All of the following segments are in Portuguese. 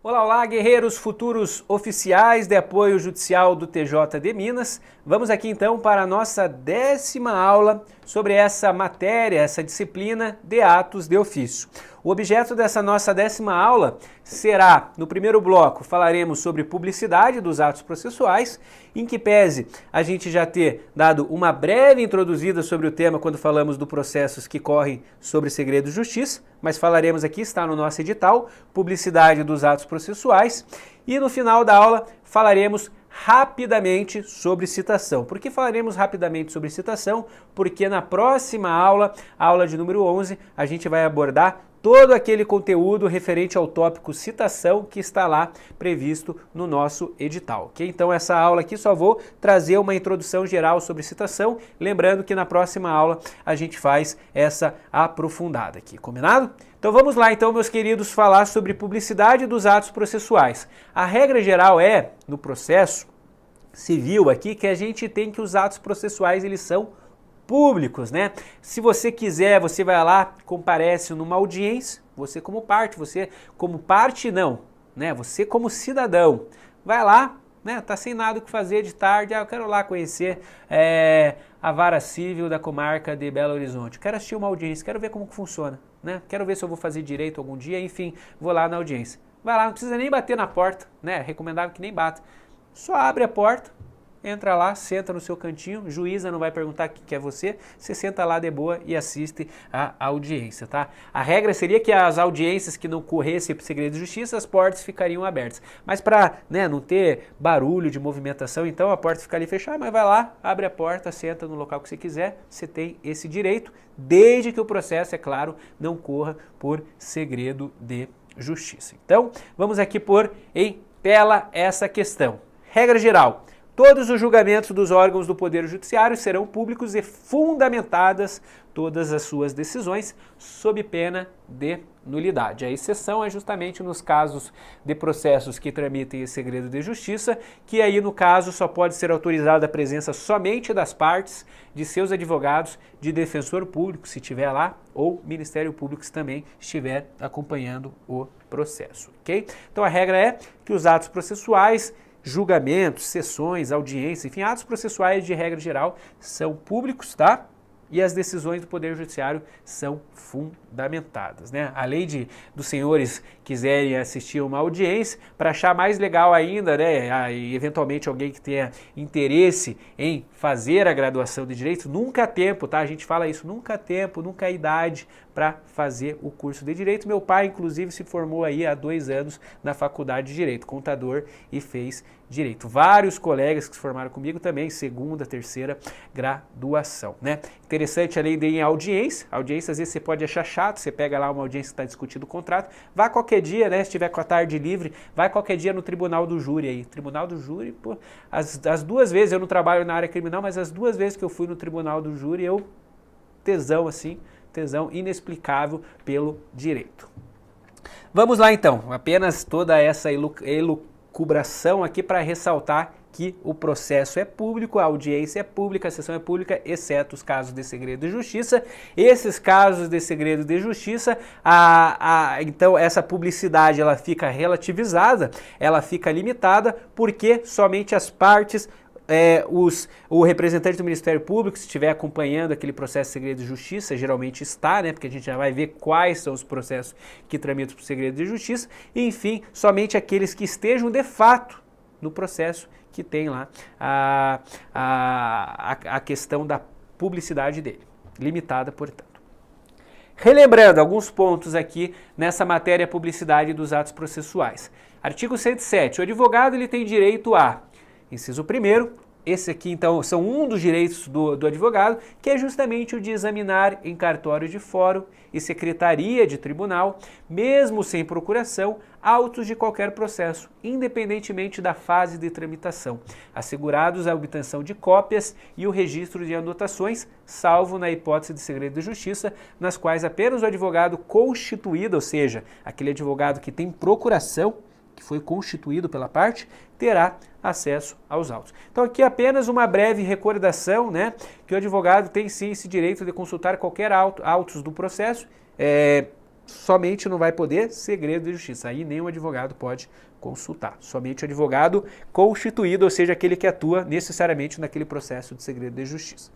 Olá, olá, guerreiros futuros oficiais de apoio judicial do TJ de Minas. Vamos aqui então para a nossa 10ª aula sobre essa matéria, essa disciplina de atos de ofício. O objeto dessa nossa 10ª aula será, no primeiro bloco, falaremos sobre publicidade dos atos processuais, em que pese a gente já ter dado uma breve introduzida sobre o tema quando falamos do processos que correm sobre segredo de justiça, mas falaremos aqui, está no nosso edital, publicidade dos atos processuais, e no final da aula falaremos rapidamente sobre citação. Por que falaremos rapidamente sobre citação? Porque na próxima aula, a aula de número 11, a gente vai abordar todo aquele conteúdo referente ao tópico citação que está lá previsto no nosso edital, ok? Então essa aula aqui só vou trazer uma introdução geral sobre citação, lembrando que na próxima aula a gente faz essa aprofundada aqui, combinado? Então vamos lá então, meus queridos, falar sobre publicidade dos atos processuais. A regra geral é, no processo civil aqui, que a gente tem que os atos processuais eles são públicos, né? Se você quiser, você vai lá, comparece numa audiência, você como parte não, né? Você como cidadão, vai lá, né? Tá sem nada o que fazer de tarde, eu quero lá conhecer a vara civil da comarca de Belo Horizonte, quero assistir uma audiência, quero ver como que funciona, né? Quero ver se eu vou fazer direito algum dia, enfim, vou lá na audiência. Vai lá, não precisa nem bater na porta, né? Recomendável que nem bata. Só abre a porta, entra lá, senta no seu cantinho, juíza não vai perguntar o que é você senta lá de boa e assiste a audiência, tá? A regra seria que as audiências que não corressem por segredo de justiça, as portas ficariam abertas. Mas para, né, não ter barulho de movimentação, então a porta fica ali fechada, mas vai lá, abre a porta, senta no local que você quiser, você tem esse direito, desde que o processo, é claro, não corra por segredo de justiça. Então, vamos aqui pôr em tela essa questão. Regra geral. Todos os julgamentos dos órgãos do Poder Judiciário serão públicos e fundamentadas todas as suas decisões sob pena de nulidade. A exceção é justamente nos casos de processos que tramitem em segredo de justiça, que aí no caso só pode ser autorizada a presença somente das partes, de seus advogados, de defensor público, se estiver lá, ou Ministério Público, se também estiver acompanhando o processo, ok? Então a regra é que os atos processuais, julgamentos, sessões, audiências, enfim, atos processuais de regra geral são públicos, tá? E as decisões do Poder Judiciário são fundamentadas, né? Além dos senhores quiserem assistir uma audiência, para achar mais legal ainda, né, e eventualmente alguém que tenha interesse em fazer a graduação de Direito, nunca há tempo, tá? A gente fala isso, nunca há tempo, nunca há idade para fazer o curso de Direito. Meu pai, inclusive, se formou aí há 2 anos na Faculdade de Direito, contador, e fez Direito. Vários colegas que se formaram comigo também, 2ª, 3ª graduação, né? Interessante, além de ir em audiência às vezes você pode achar chato, você pega lá uma audiência que está discutindo o contrato, vá qualquer dia, né, se tiver com a tarde livre, vai qualquer dia no Tribunal do Júri aí. Tribunal do Júri, pô, as 2 vezes, eu não trabalho na área criminal, mas as 2 vezes que eu fui no Tribunal do Júri, tesão assim, tesão inexplicável pelo direito. Vamos lá então, apenas toda essa elucubração aqui para ressaltar que o processo é público, a audiência é pública, a sessão é pública, exceto os casos de segredo de justiça. Esses casos de segredo de justiça, então essa publicidade ela fica relativizada, ela fica limitada, porque somente as partes, o representante do Ministério Público, se estiver acompanhando aquele processo de segredo de justiça, geralmente está, né, porque a gente já vai ver quais são os processos que tramitam por segredo de justiça, e, enfim, somente aqueles que estejam de fato no processo que tem lá a questão da publicidade dele, limitada, portanto. Relembrando alguns pontos aqui nessa matéria publicidade dos atos processuais. Artigo 107, o advogado ele tem direito a, inciso 1º, esse aqui então são um dos direitos do advogado, que é justamente o de examinar em cartório de fórum e secretaria de tribunal, mesmo sem procuração, autos de qualquer processo, independentemente da fase de tramitação, assegurados a obtenção de cópias e o registro de anotações, salvo na hipótese de segredo de justiça, nas quais apenas o advogado constituído, ou seja, aquele advogado que tem procuração, que foi constituído pela parte, terá acesso aos autos. Então aqui apenas uma breve recordação, né, que o advogado tem sim esse direito de consultar qualquer autos do processo, somente não vai poder segredo de justiça. Aí nenhum advogado pode consultar. Somente o advogado constituído, ou seja, aquele que atua necessariamente naquele processo de segredo de justiça.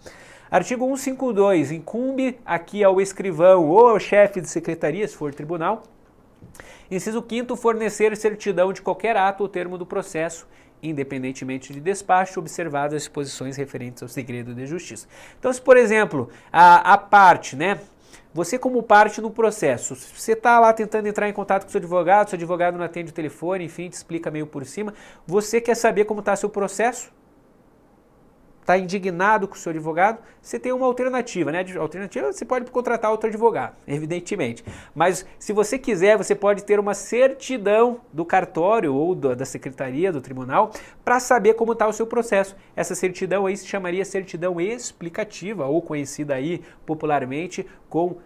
Artigo 152, incumbe aqui ao escrivão ou ao chefe de secretaria, se for tribunal. Inciso 5º, fornecer certidão de qualquer ato ou termo do processo, independentemente de despacho, observadas as disposições referentes ao segredo de justiça. Então, se por exemplo, a parte, né? Você como parte no processo, você está lá tentando entrar em contato com seu advogado não atende o telefone, enfim, te explica meio por cima, você quer saber como está seu processo? Está indignado com o seu advogado, você tem uma alternativa, né? A alternativa você pode contratar outro advogado, evidentemente. Mas se você quiser, você pode ter uma certidão do cartório ou da secretaria, do tribunal, para saber como está o seu processo. Essa certidão aí se chamaria certidão explicativa, ou conhecida aí popularmente com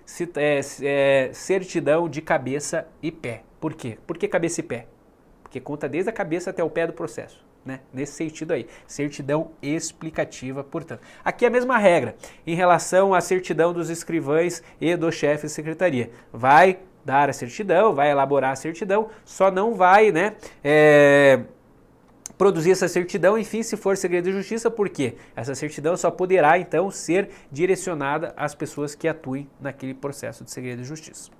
certidão de cabeça e pé. Por quê? Por que cabeça e pé? Porque conta desde a cabeça até o pé do processo. Né? Nesse sentido aí, certidão explicativa, portanto. Aqui é a mesma regra em relação à certidão dos escrivães e do chefe de secretaria. Vai dar a certidão, vai elaborar a certidão, só não vai, né, produzir essa certidão, enfim, se for segredo de justiça, porque essa certidão só poderá, então, ser direcionada às pessoas que atuem naquele processo de segredo de justiça.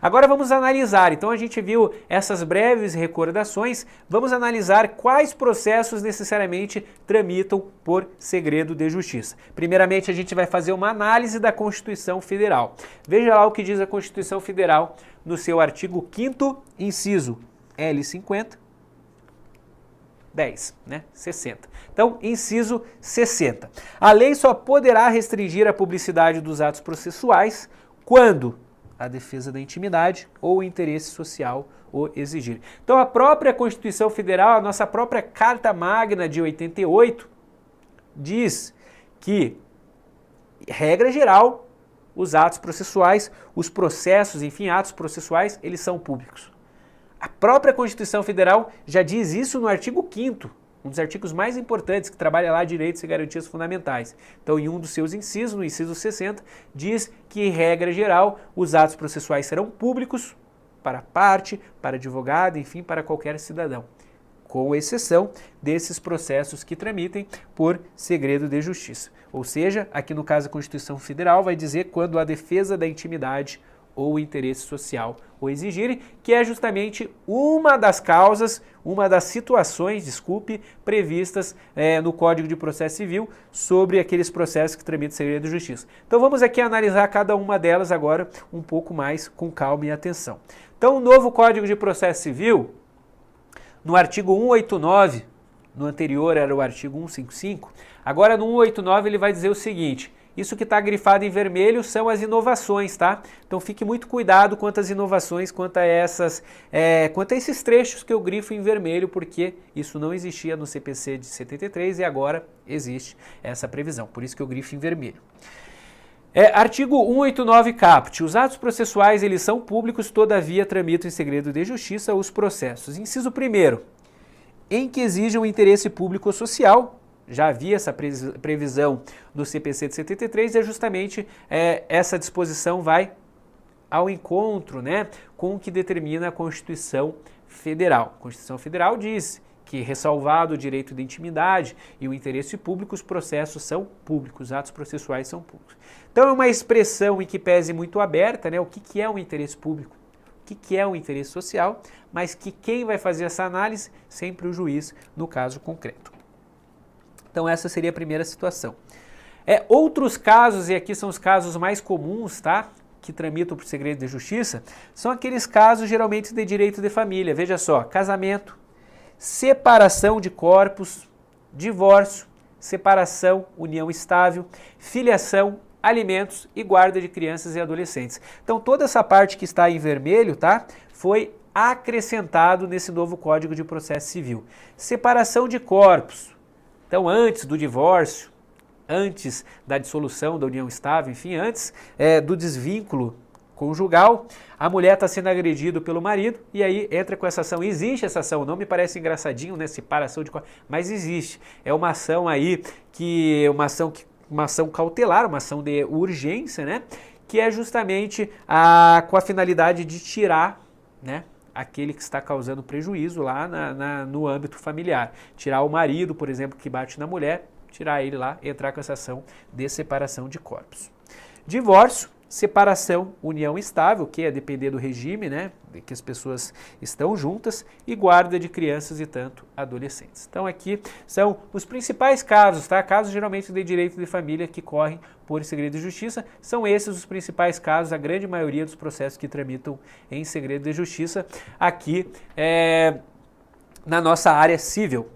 Agora vamos analisar, então a gente viu essas breves recordações, vamos analisar quais processos necessariamente tramitam por segredo de justiça. Primeiramente a gente vai fazer uma análise da Constituição Federal. Veja lá o que diz a Constituição Federal no seu artigo 5º, inciso L50, 10, né? 60. Então, inciso 60. A lei só poderá restringir a publicidade dos atos processuais quando a defesa da intimidade ou o interesse social o exigir. Então a própria Constituição Federal, a nossa própria Carta Magna de 88, diz que, regra geral, os atos processuais, os processos, enfim, atos processuais, eles são públicos. A própria Constituição Federal já diz isso no artigo 5º, um dos artigos mais importantes que trabalha lá direitos e garantias fundamentais. Então, em um dos seus incisos, no inciso 60, diz que, regra geral, os atos processuais serão públicos para parte, para advogado, enfim, para qualquer cidadão, com exceção desses processos que tramitem por segredo de justiça. Ou seja, aqui no caso a Constituição Federal vai dizer quando a defesa da intimidade ou o interesse social o exigirem, que é justamente uma das causas, uma das situações, previstas no Código de Processo Civil sobre aqueles processos que tramitam segredo de justiça. Então vamos aqui analisar cada uma delas agora um pouco mais com calma e atenção. Então o novo Código de Processo Civil, no artigo 189, no anterior era o artigo 155, agora no 189 ele vai dizer o seguinte: isso que está grifado em vermelho são as inovações, tá? Então fique muito cuidado quanto às inovações, quanto a esses trechos que eu grifo em vermelho, porque isso não existia no CPC de 73 e agora existe essa previsão, por isso que eu grifo em vermelho. Artigo 189 caput. Os atos processuais eles são públicos, todavia tramitam em segredo de justiça os processos. Inciso 1º, em que exijam interesse público ou social. Já havia essa previsão do CPC de 73 e justamente essa disposição vai ao encontro, né, com o que determina a Constituição Federal. A Constituição Federal diz que, ressalvado o direito de intimidade e o interesse público, os processos são públicos, os atos processuais são públicos. Então é uma expressão em que pese muito aberta, né, o que é um interesse público, o que é um interesse social, mas que quem vai fazer essa análise? Sempre o juiz, no caso concreto. Então essa seria a primeira situação. Outros casos, e aqui são os casos mais comuns, tá? Que tramitam por segredo de justiça, são aqueles casos geralmente de direito de família. Veja só, casamento, separação de corpos, divórcio, separação, união estável, filiação, alimentos e guarda de crianças e adolescentes. Então toda essa parte que está em vermelho, tá? Foi acrescentado nesse novo Código de Processo Civil. Separação de corpos. Então, antes do divórcio, antes da dissolução da união estável, enfim, antes do desvínculo conjugal, a mulher está sendo agredida pelo marido e aí entra com essa ação. Existe essa ação, não me parece engraçadinho, né, separação de corpos, mas existe. É uma ação aí uma ação cautelar, uma ação de urgência, né, que é justamente com a finalidade de tirar, né, aquele que está causando prejuízo lá no âmbito familiar. Tirar o marido, por exemplo, que bate na mulher, tirar ele lá, entrar com essa ação de separação de corpos. Divórcio, separação, união estável, que é depender do regime, né, que as pessoas estão juntas, e guarda de crianças e tanto adolescentes. Então aqui são os principais casos, tá? Casos geralmente de direito de família que correm por segredo de justiça, são esses os principais casos, a grande maioria dos processos que tramitam em segredo de justiça aqui na nossa área civil.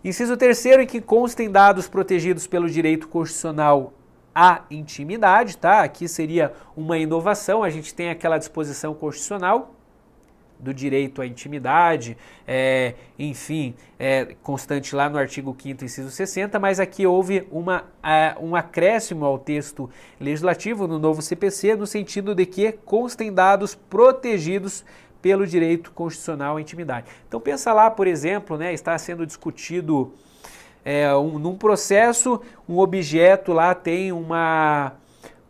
Inciso terceiro, em que constem dados protegidos pelo direito constitucional à intimidade, tá? Aqui seria uma inovação, a gente tem aquela disposição constitucional do direito à intimidade, constante lá no artigo 5º, inciso 60, mas aqui houve um acréscimo ao texto legislativo no novo CPC, no sentido de que constem dados protegidos pelo direito constitucional à intimidade. Então pensa lá, por exemplo, né, está sendo discutido num processo, um objeto lá tem uma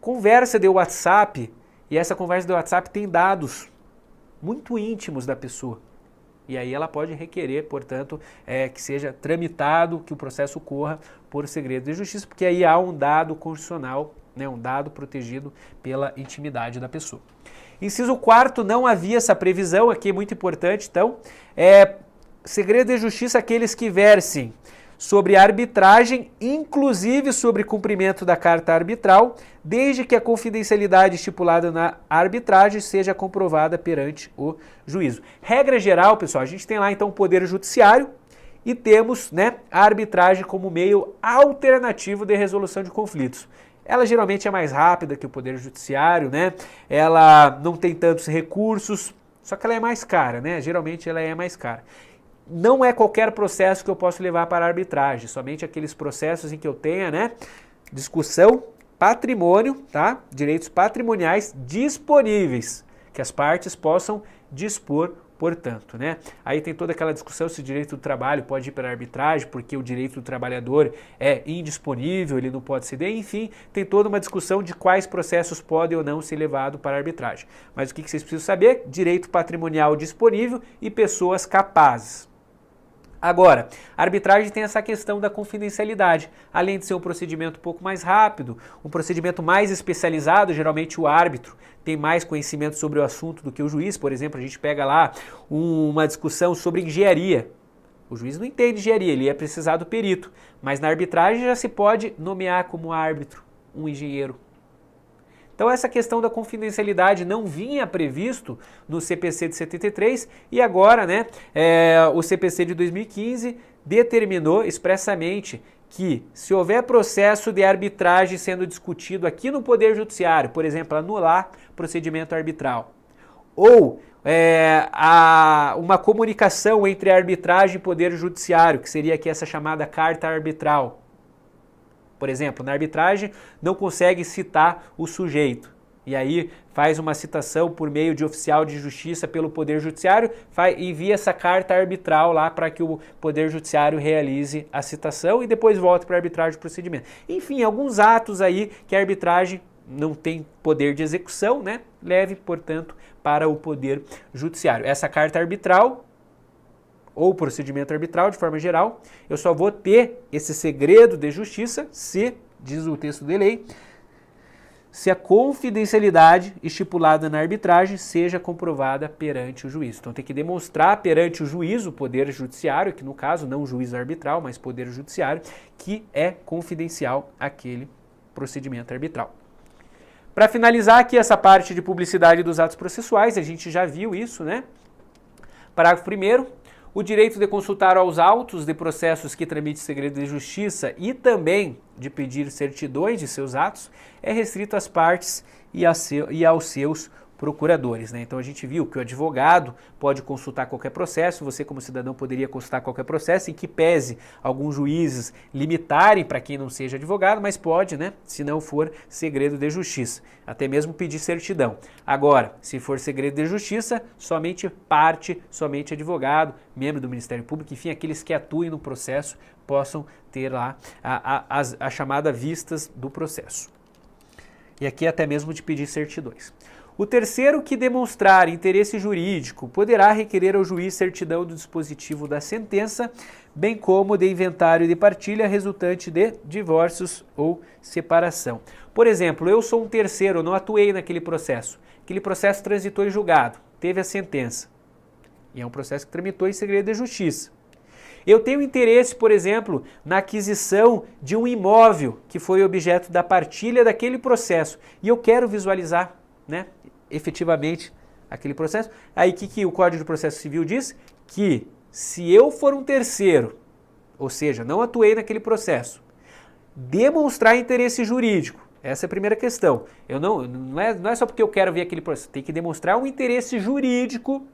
conversa de WhatsApp, e essa conversa de WhatsApp tem dados muito íntimos da pessoa. E aí ela pode requerer, portanto, que seja tramitado, que o processo corra por segredo de justiça, porque aí há um dado constitucional, né, um dado protegido pela intimidade da pessoa. Inciso 4º, não havia essa previsão, aqui é muito importante, então, segredo de justiça aqueles que versem sobre arbitragem, inclusive sobre cumprimento da carta arbitral, desde que a confidencialidade estipulada na arbitragem seja comprovada perante o juízo. Regra geral, pessoal, a gente tem lá então o Poder Judiciário e temos, né, a arbitragem como meio alternativo de resolução de conflitos. Ela geralmente é mais rápida que o Poder Judiciário, né? Ela não tem tantos recursos, só que ela é mais cara, né? Geralmente ela é mais cara. Não é qualquer processo que eu posso levar para a arbitragem, somente aqueles processos em que eu tenha, né, discussão, patrimônio, tá? Direitos patrimoniais disponíveis, que as partes possam dispor, portanto, né? Aí tem toda aquela discussão se o direito do trabalho pode ir para a arbitragem, porque o direito do trabalhador é indisponível, ele não pode ceder, enfim, tem toda uma discussão de quais processos podem ou não ser levados para a arbitragem. Mas o que vocês precisam saber? Direito patrimonial disponível e pessoas capazes. Agora, a arbitragem tem essa questão da confidencialidade. Além de ser um procedimento um pouco mais rápido, um procedimento mais especializado, geralmente o árbitro tem mais conhecimento sobre o assunto do que o juiz. Por exemplo, a gente pega lá uma discussão sobre engenharia. O juiz não entende engenharia, ele é precisar do perito. Mas na arbitragem já se pode nomear como árbitro um engenheiro. Então essa questão da confidencialidade não vinha previsto no CPC de 73 e agora, né, o CPC de 2015 determinou expressamente que se houver processo de arbitragem sendo discutido aqui no Poder Judiciário, por exemplo, anular procedimento arbitral, ou uma comunicação entre arbitragem e Poder Judiciário, que seria aqui essa chamada carta arbitral. Por exemplo, na arbitragem não consegue citar o sujeito e aí faz uma citação por meio de oficial de justiça pelo Poder Judiciário, envia essa carta arbitral lá para que o Poder Judiciário realize a citação e depois volta para a arbitragem do procedimento. Enfim, alguns atos aí que a arbitragem não tem poder de execução, né? Leve, portanto, para o Poder Judiciário. Essa carta arbitral ou procedimento arbitral, de forma geral, eu só vou ter esse segredo de justiça se, diz o texto de lei, se a confidencialidade estipulada na arbitragem seja comprovada perante o juiz. Então tem que demonstrar perante o juiz, o Poder Judiciário, que no caso não o juiz arbitral, mas Poder Judiciário, que é confidencial aquele procedimento arbitral. Para finalizar aqui essa parte de publicidade dos atos processuais, a gente já viu isso, né? Parágrafo 1º. O direito de consultar aos autos de processos que tramitem segredo de justiça e também de pedir certidões de seus atos é restrito às partes e aos seus procuradores, né? Então a gente viu que o advogado pode consultar qualquer processo, você como cidadão poderia consultar qualquer processo, em que pese alguns juízes limitarem para quem não seja advogado, mas pode, né, se não for segredo de justiça, até mesmo pedir certidão. Agora, se for segredo de justiça, somente parte, somente advogado, membro do Ministério Público, enfim, aqueles que atuem no processo possam ter lá a chamada vistas do processo. e aqui até mesmo de pedir certidões. O terceiro que demonstrar interesse jurídico poderá requerer ao juiz certidão do dispositivo da sentença, bem como de inventário de partilha resultante de divórcios ou separação. Por exemplo, eu sou um terceiro, eu não atuei naquele processo. Aquele processo transitou em julgado, teve a sentença. E é um processo que tramitou em segredo de justiça. Eu tenho interesse, por exemplo, na aquisição de um imóvel que foi objeto da partilha daquele processo e eu quero visualizar, né, efetivamente aquele processo. Aí o que o Código de Processo Civil diz? Que se eu for um terceiro, ou seja, não atuei naquele processo, demonstrar interesse jurídico, essa é a primeira questão. Não é só porque eu quero ver aquele processo, tem que demonstrar um interesse jurídico.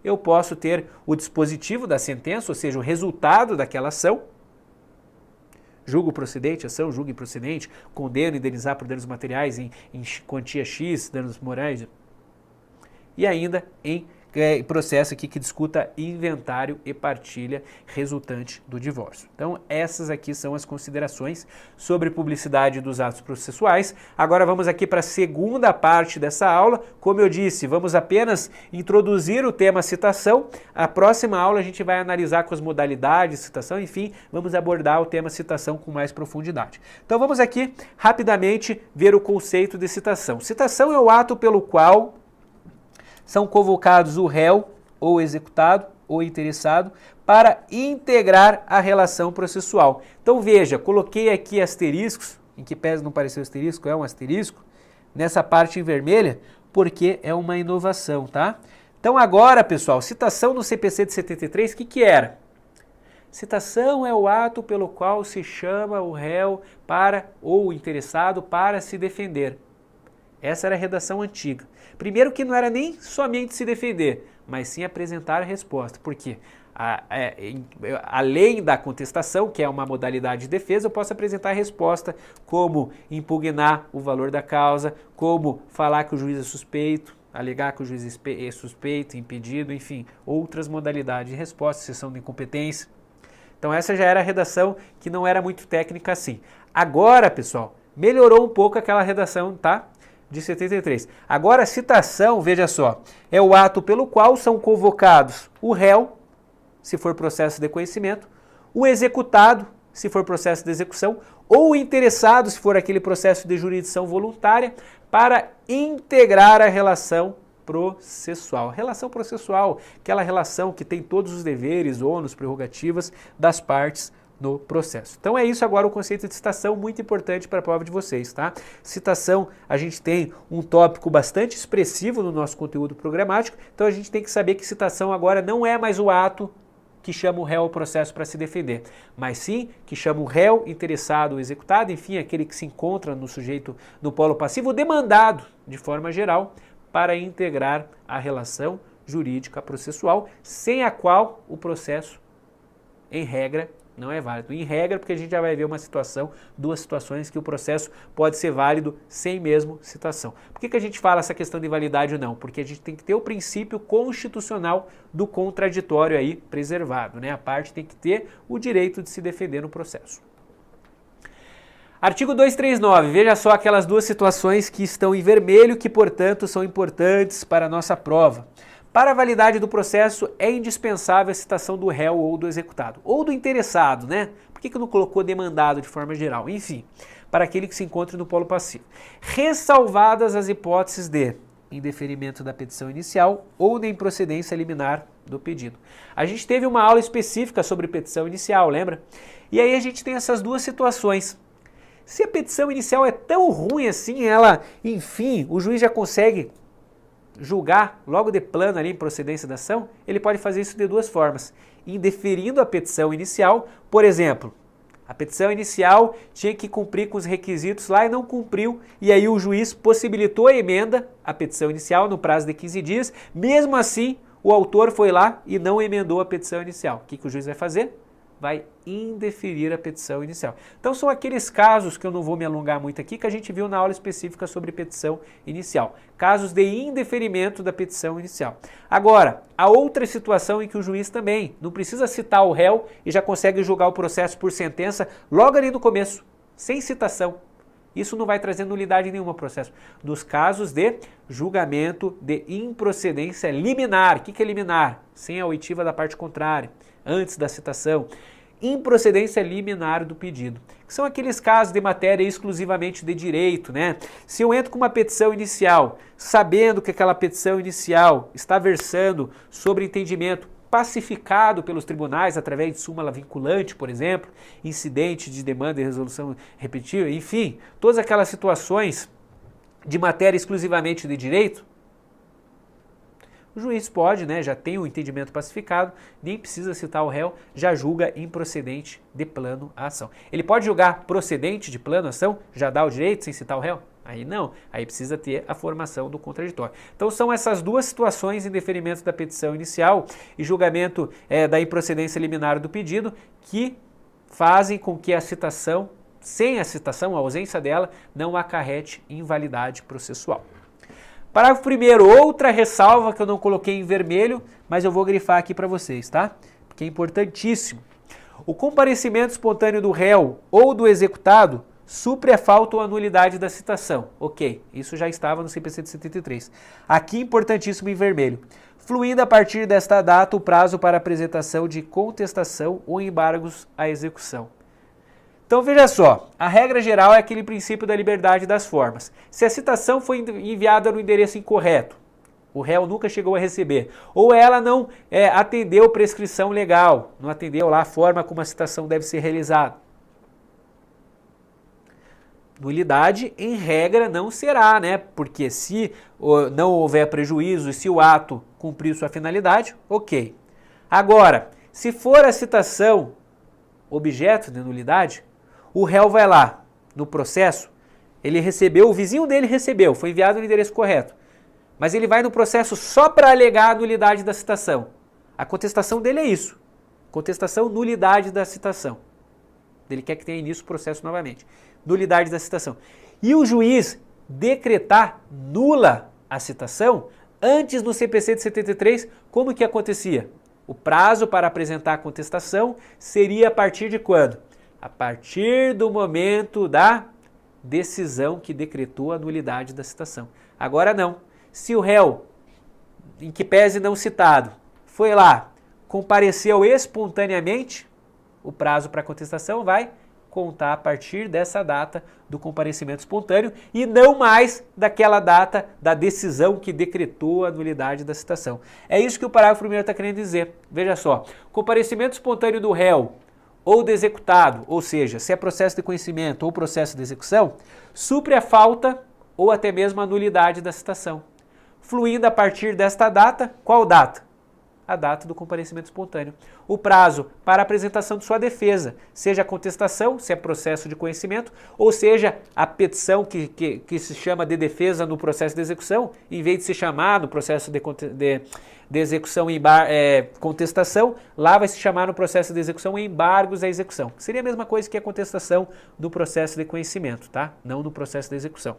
Eu posso ter o dispositivo da sentença, ou seja, o resultado daquela ação, julgo procedente, ação, julgo improcedente, condeno, indenizar por danos materiais em quantia X, danos morais, e ainda em processo aqui que discuta inventário e partilha resultante do divórcio. Então, essas aqui são as considerações sobre publicidade dos atos processuais. Agora vamos aqui para a segunda parte dessa aula. Como eu disse, vamos apenas introduzir o tema citação. A próxima aula a gente vai analisar com as modalidades de citação, enfim, vamos abordar o tema citação com mais profundidade. Então vamos aqui rapidamente ver o conceito de citação. Citação é o ato pelo qual são convocados o réu, ou executado, ou interessado, para integrar a relação processual. Então veja, coloquei aqui asteriscos, em que pese não parecer asterisco, é um asterisco, nessa parte em vermelha, porque é uma inovação, tá? Então agora, pessoal, citação no CPC de 73, o que era? Citação é o ato pelo qual se chama o réu para, ou o interessado para se defender. Essa era a redação antiga. Primeiro que não era nem somente se defender, mas sim apresentar a resposta. Por quê? Além da contestação, que é uma modalidade de defesa, eu posso apresentar a resposta como impugnar o valor da causa, como falar que o juiz é suspeito, alegar que o juiz é suspeito, impedido, enfim, outras modalidades de resposta, exceção de incompetência. Então essa já era a redação que não era muito técnica assim. Agora, pessoal, melhorou um pouco aquela redação, tá? De 73. Agora a citação, veja só, é o ato pelo qual são convocados o réu, se for processo de conhecimento, o executado, se for processo de execução, ou o interessado, se for aquele processo de jurisdição voluntária, para integrar a relação processual. Relação processual, aquela relação que tem todos os deveres, ônus, prerrogativas das partes no processo. Então é isso agora o conceito de citação, muito importante para a prova de vocês, tá? Citação, a gente tem um tópico bastante expressivo no nosso conteúdo programático, então a gente tem que saber que citação agora não é mais o ato que chama o réu ao processo para se defender, mas sim que chama o réu, interessado ou executado, enfim, aquele que se encontra no sujeito no polo passivo, demandado, de forma geral, para integrar a relação jurídica processual, sem a qual o processo, em regra, não é válido. Em regra, porque a gente já vai ver uma situação, duas situações que o processo pode ser válido sem mesmo citação. Por que a gente fala essa questão de validade ou não? Porque a gente tem que ter o princípio constitucional do contraditório aí preservado, né? A parte tem que ter o direito de se defender no processo. Artigo 239, veja só aquelas duas situações que estão em vermelho, que portanto são importantes para a nossa prova. Para a validade do processo é indispensável a citação do réu ou do executado, ou do interessado, né? Por que não colocou demandado de forma geral? Enfim, para aquele que se encontra no polo passivo. Ressalvadas as hipóteses de indeferimento da petição inicial ou de improcedência liminar do pedido. A gente teve uma aula específica sobre petição inicial, lembra? E aí a gente tem essas duas situações. Se a petição inicial é tão ruim assim, enfim, o juiz já consegue julgar logo de plano ali em procedência da ação, ele pode fazer isso de duas formas. Indeferindo a petição inicial, por exemplo, a petição inicial tinha que cumprir com os requisitos lá e não cumpriu, e aí o juiz possibilitou a emenda à petição inicial no prazo de 15 dias, mesmo assim o autor foi lá e não emendou a petição inicial. O que o juiz vai fazer? Vai indeferir a petição inicial. Então são aqueles casos que eu não vou me alongar muito aqui, que a gente viu na aula específica sobre petição inicial. Casos de indeferimento da petição inicial. Agora, a outra situação em que o juiz também não precisa citar o réu e já consegue julgar o processo por sentença logo ali no começo, sem citação. Isso não vai trazer nulidade em nenhum processo. Dos casos de julgamento de improcedência liminar. O que é liminar? Sem a oitiva da parte contrária, antes da citação. Improcedência liminar do pedido, que são aqueles casos de matéria exclusivamente de direito, né? Se eu entro com uma petição inicial, sabendo que aquela petição inicial está versando sobre entendimento pacificado pelos tribunais através de súmula vinculante, por exemplo, incidente de demanda e resolução repetida, enfim, todas aquelas situações de matéria exclusivamente de direito, o juiz pode, né, já tem o entendimento pacificado, nem precisa citar o réu, já julga improcedente de plano a ação. Ele pode julgar procedente de plano a ação, já dá o direito sem citar o réu? Aí não, aí precisa ter a formação do contraditório. Então são essas duas situações em deferimento da petição inicial e julgamento da improcedência liminar do pedido que fazem com que a citação, sem a citação, a ausência dela, não acarrete invalidade processual. Parágrafo 1º, outra ressalva que eu não coloquei em vermelho, mas eu vou grifar aqui para vocês, tá? Porque é importantíssimo. O comparecimento espontâneo do réu ou do executado supre a falta ou a nulidade da citação. Ok, isso já estava no CPC de 73. Aqui, importantíssimo em vermelho. Fluindo a partir desta data o prazo para apresentação de contestação ou embargos à execução. Então veja só, a regra geral é aquele princípio da liberdade das formas. Se a citação foi enviada no endereço incorreto, o réu nunca chegou a receber, ou ela não atendeu prescrição legal, não atendeu lá a forma como a citação deve ser realizada, nulidade, em regra, não será, né? Porque se não houver prejuízo e se o ato cumprir sua finalidade, ok. Agora, se for a citação objeto de nulidade, o réu vai lá no processo, ele recebeu, o vizinho dele recebeu, foi enviado no endereço correto, mas ele vai no processo só para alegar a nulidade da citação. A contestação dele é isso, contestação, nulidade da citação. Ele quer que tenha início o processo novamente. Nulidade da citação. E o juiz decretar nula a citação, antes no CPC de 73, como que acontecia? O prazo para apresentar a contestação seria a partir de quando? A partir do momento da decisão que decretou a nulidade da citação. Agora não. Se o réu, em que pese não citado, foi lá, compareceu espontaneamente, o prazo para contestação vai contar a partir dessa data do comparecimento espontâneo e não mais daquela data da decisão que decretou a nulidade da citação. É isso que o parágrafo 1º está querendo dizer. Veja só, comparecimento espontâneo do réu ou do executado, ou seja, se é processo de conhecimento ou processo de execução, supre a falta ou até mesmo a nulidade da citação. Fluindo a partir desta data, qual data? A data do comparecimento espontâneo. O prazo para apresentação de sua defesa, seja a contestação, se é processo de conhecimento, ou seja a petição que se chama de defesa no processo de execução, em vez de se chamar no processo de execução e contestação, lá vai se chamar no processo de execução embargos à execução. Seria a mesma coisa que a contestação do processo de conhecimento, tá? Não no processo de execução.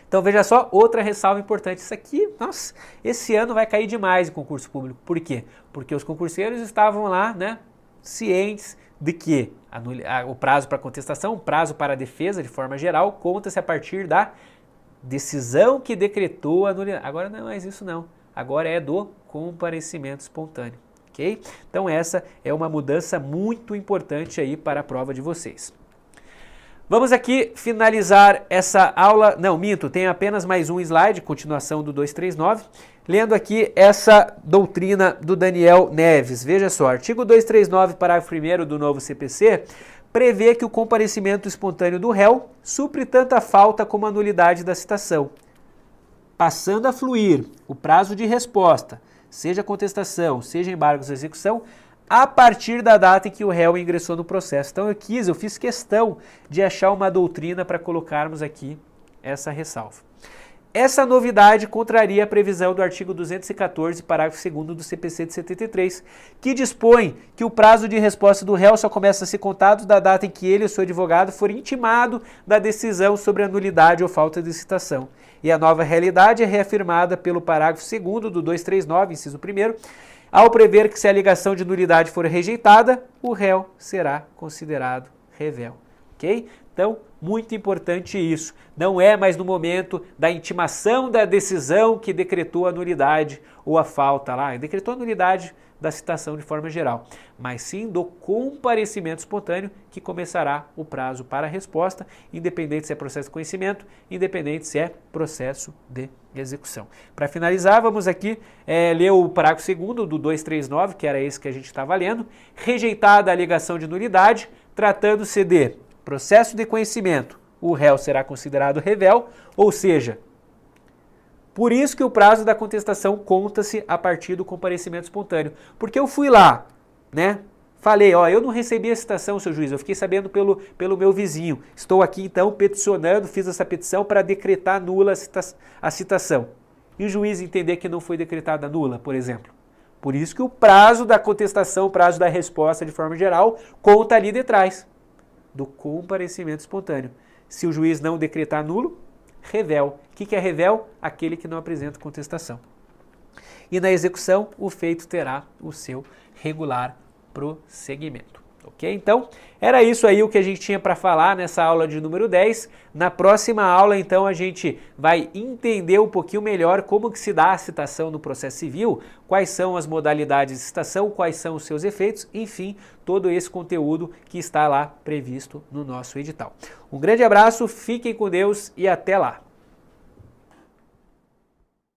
Então veja só, outra ressalva importante, isso aqui, nossa, esse ano vai cair demais em concurso público. Por quê? Porque os concurseiros estavam lá, né, cientes de que o prazo para contestação, o prazo para a defesa de forma geral, conta-se a partir da decisão que decretou a nulidade. Agora não é mais isso não, agora é do comparecimento espontâneo, ok? Então essa é uma mudança muito importante aí para a prova de vocês. Vamos aqui finalizar essa aula, não, minto, tem apenas mais um slide, continuação do 239, lendo aqui essa doutrina do Daniel Neves. Veja só, artigo 239, parágrafo 1º do novo CPC, prevê que o comparecimento espontâneo do réu supre tanto a falta como a nulidade da citação. Passando a fluir o prazo de resposta, seja contestação, seja embargos à execução, a partir da data em que o réu ingressou no processo. Então eu fiz questão de achar uma doutrina para colocarmos aqui essa ressalva. Essa novidade contraria a previsão do artigo 214, parágrafo 2º do CPC de 73, que dispõe que o prazo de resposta do réu só começa a ser contado da data em que ele ou seu advogado for intimado da decisão sobre a nulidade ou falta de citação. E a nova realidade é reafirmada pelo parágrafo 2º do 239, inciso 1º, ao prever que se a alegação de nulidade for rejeitada, o réu será considerado revel. ok? Então, muito importante isso. Não é mais no momento da intimação da decisão que decretou a nulidade ou a falta lá, decretou a nulidade da citação de forma geral, mas sim do comparecimento espontâneo que começará o prazo para a resposta, independente se é processo de conhecimento, independente se é processo de execução. Para finalizar, vamos aqui ler o parágrafo 2º do 239, que era esse que a gente estava lendo. Rejeitada a alegação de nulidade, tratando-se de processo de conhecimento, o réu será considerado revel, ou seja, por isso que o prazo da contestação conta-se a partir do comparecimento espontâneo. Porque eu fui lá, né? Falei, ó, eu não recebi a citação, seu juiz, eu fiquei sabendo pelo meu vizinho. Estou aqui então peticionando, fiz essa petição para decretar nula a citação. E o juiz entender que não foi decretada nula, por exemplo. Por isso que o prazo da contestação, o prazo da resposta de forma geral, conta ali de trás do comparecimento espontâneo. Se o juiz não decretar nulo, revel. O que é revel? Aquele que não apresenta contestação. E na execução, o feito terá o seu regular prosseguimento. Ok? Então, era isso aí o que a gente tinha para falar nessa aula de número 10. Na próxima aula, então, a gente vai entender um pouquinho melhor como que se dá a citação no processo civil, quais são as modalidades de citação, quais são os seus efeitos, enfim, todo esse conteúdo que está lá previsto no nosso edital. Um grande abraço, fiquem com Deus e até lá!